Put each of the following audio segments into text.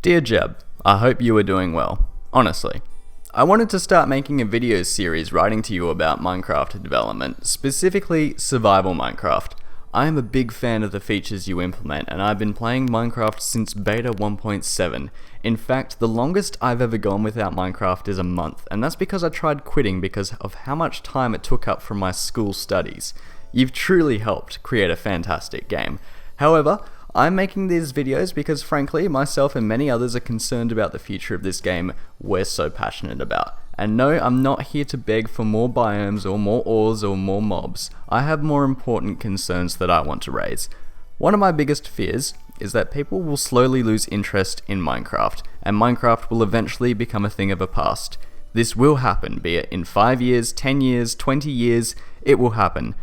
Dear Jeb, I hope you are doing well. Honestly, I wanted to start making a video series writing to you about Minecraft development, specifically survival Minecraft. I am a big fan of the features you implement, and I've been playing Minecraft since beta 1.7. In fact, the longest I've ever gone without Minecraft is a month, and that's because I tried quitting because of how much time it took up from my school studies. You've truly helped create a fantastic game. However, I'm making these videos because frankly, myself and many others are concerned about the future of this game we're so passionate about. And no, I'm not here to beg for more biomes or more ores or more mobs. I have more important concerns that I want to raise. One of my biggest fears is that people will slowly lose interest in Minecraft, and Minecraft will eventually become a thing of the past. This will happen, be it in 5 years, 10 years, 20 years, it will happen.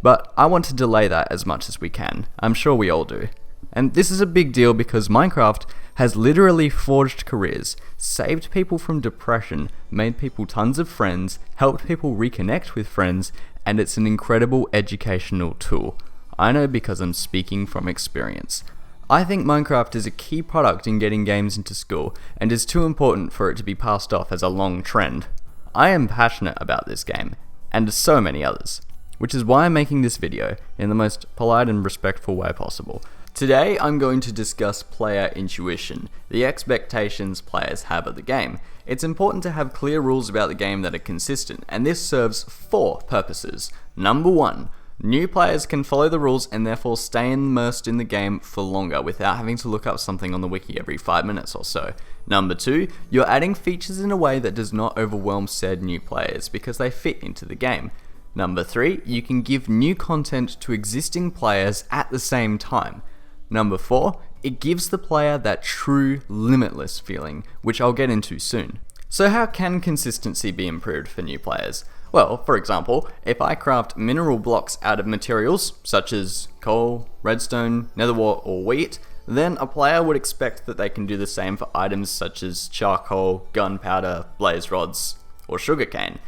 But I want to delay that as much as we can. I'm sure we all do. And this is a big deal because Minecraft has literally forged careers, saved people from depression, made people tons of friends, helped people reconnect with friends, and it's an incredible educational tool. I know because I'm speaking from experience. I think Minecraft is a key product in getting games into school, and is too important for it to be passed off as a long trend. I am passionate about this game, and so many others, which is why I'm making this video in the most polite and respectful way possible. Today, I'm going to discuss player intuition, the expectations players have of the game. It's important to have clear rules about the game that are consistent, and this serves 4 purposes. Number 1, new players can follow the rules and therefore stay immersed in the game for longer without having to look up something on the wiki every 5 minutes or so. Number 2, you're adding features in a way that does not overwhelm said new players because they fit into the game. Number 3, you can give new content to existing players at the same time. Number 4, it gives the player that true limitless feeling, which I'll get into soon. So how can consistency be improved for new players? Well, for example, if I craft mineral blocks out of materials such as coal, redstone, netherwort, or wheat, then a player would expect that they can do the same for items such as charcoal, gunpowder, blaze rods, or sugarcane.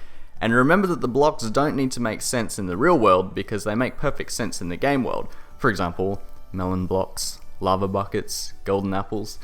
And remember that the blocks don't need to make sense in the real world because they make perfect sense in the game world. For example, melon blocks, lava buckets, golden apples.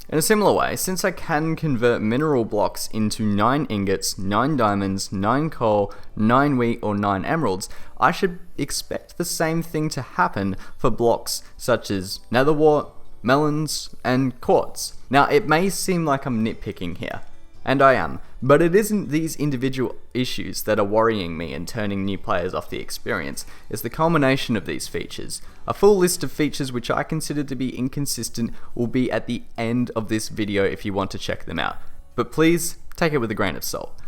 In a similar way, since I can convert mineral blocks into 9 ingots, 9 diamonds, 9 coal, 9 wheat, or 9 emeralds, I should expect the same thing to happen for blocks such as netherwort, melons, and quartz. Now, it may seem like I'm nitpicking here, and I am, but it isn't these individual issues that are worrying me and turning new players off the experience. It's the culmination of these features. A full list of features which I consider to be inconsistent will be at the end of this video if you want to check them out. But please, take it with a grain of salt.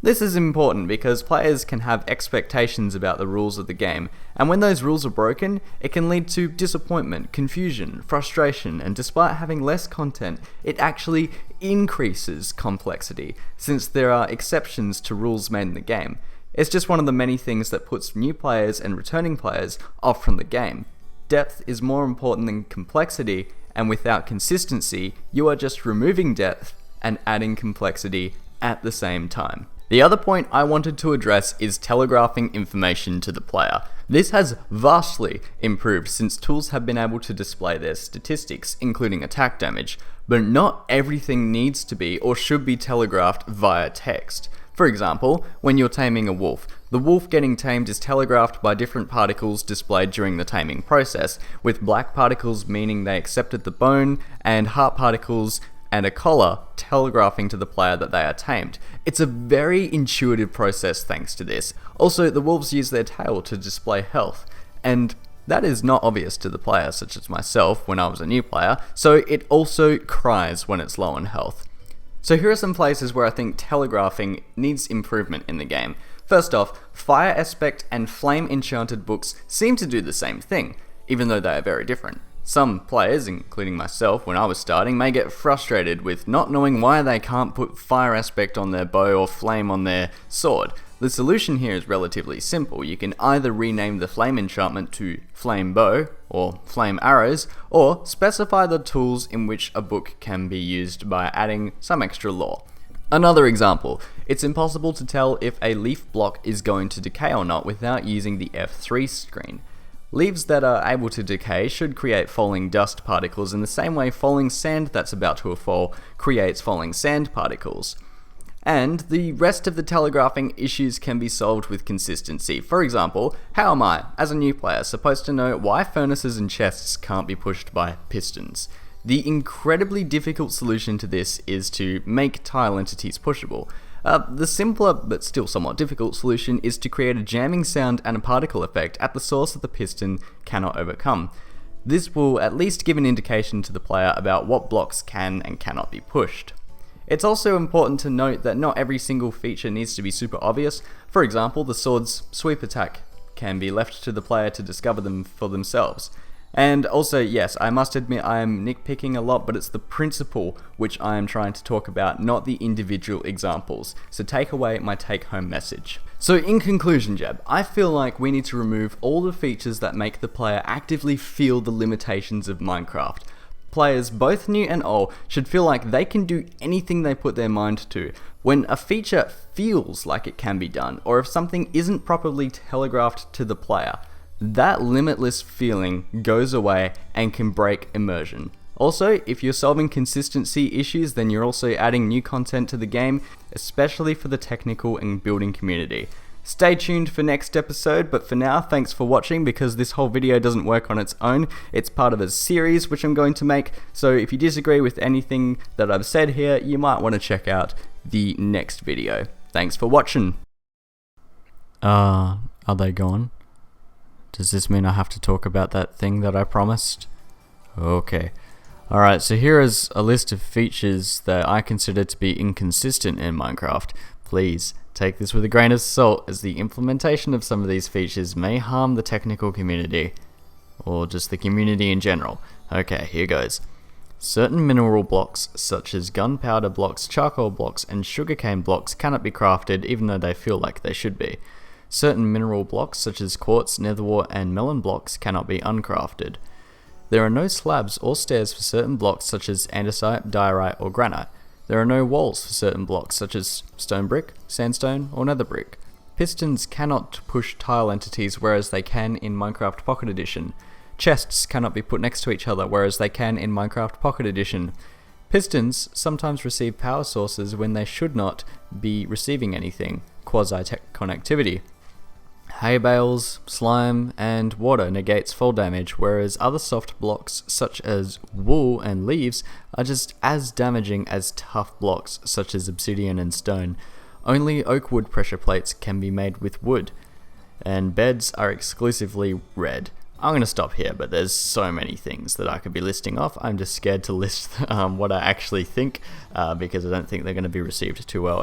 This is important because players can have expectations about the rules of the game, and when those rules are broken, it can lead to disappointment, confusion, frustration, and despite having less content, it actually increases complexity, since there are exceptions to rules made in the game. It's just one of the many things that puts new players and returning players off from the game. Depth is more important than complexity, and without consistency, you are just removing depth and adding complexity at the same time. The other point I wanted to address is telegraphing information to the player. This has vastly improved since tools have been able to display their statistics, including attack damage, but not everything needs to be or should be telegraphed via text. For example, when you're taming a wolf, the wolf getting tamed is telegraphed by different particles displayed during the taming process, with black particles meaning they accepted the bone, and heart particles and a collar telegraphing to the player that they are tamed. It's a very intuitive process thanks to this. Also, the wolves use their tail to display health, and that is not obvious to the player, such as myself when I was a new player, so it also cries when it's low on health. So here are some places where I think telegraphing needs improvement in the game. First off, Fire Aspect and Flame Enchanted books seem to do the same thing, even though they are very different. Some players, including myself when I was starting, may get frustrated with not knowing why they can't put Fire Aspect on their bow or Flame on their sword. The solution here is relatively simple. You can either rename the Flame enchantment to Flame Bow or Flame Arrows, or specify the tools in which a book can be used by adding some extra lore. Another example, it's impossible to tell if a leaf block is going to decay or not without using the F3 screen. Leaves that are able to decay should create falling dust particles in the same way falling sand that's about to fall creates falling sand particles. And the rest of the telegraphing issues can be solved with consistency. For example, how am I, as a new player, supposed to know why furnaces and chests can't be pushed by pistons? The incredibly difficult solution to this is to make tile entities pushable. The simpler, but still somewhat difficult solution is to create a jamming sound and a particle effect at the source that the piston cannot overcome. This will at least give an indication to the player about what blocks can and cannot be pushed. It's also important to note that not every single feature needs to be super obvious. For example, the sword's sweep attack can be left to the player to discover them for themselves. And also, yes, I must admit I am nitpicking a lot, but it's the principle which I am trying to talk about, not the individual examples. So take away my take-home message. So in conclusion, Jeb, I feel like we need to remove all the features that make the player actively feel the limitations of Minecraft. Players, both new and old, should feel like they can do anything they put their mind to. When a feature feels like it can be done, or if something isn't properly telegraphed to the player, that limitless feeling goes away and can break immersion. Also, if you're solving consistency issues, then you're also adding new content to the game, especially for the technical and building community. Stay tuned for next episode, but for now, thanks for watching, because this whole video doesn't work on its own. It's part of a series which I'm going to make, so if you disagree with anything that I've said here, you might want to check out the next video. Thanks for watching. Are they gone? Does this mean I have to talk about that thing that I promised? Okay. Alright, so here is a list of features that I consider to be inconsistent in Minecraft. Please take this with a grain of salt, as the implementation of some of these features may harm the technical community, or just the community in general. Okay, here goes. Certain mineral blocks, such as gunpowder blocks, charcoal blocks, and sugarcane blocks, cannot be crafted even though they feel like they should be. Certain mineral blocks, such as quartz, netherwort, and melon blocks, cannot be uncrafted. There are no slabs or stairs for certain blocks, such as andesite, diorite, or granite. There are no walls for certain blocks, such as stone brick, sandstone, or nether brick. Pistons cannot push tile entities, whereas they can in Minecraft Pocket Edition. Chests cannot be put next to each other, whereas they can in Minecraft Pocket Edition. Pistons sometimes receive power sources when they should not be receiving anything, quasi-connectivity. Hay bales, slime, and water negates fall damage, whereas other soft blocks such as wool and leaves are just as damaging as tough blocks such as obsidian and stone. Only oak wood pressure plates can be made with wood, and beds are exclusively red. I'm going to stop here, but there's so many things that I could be listing off. I'm just scared to list what I actually think, because I don't think they're going to be received too well.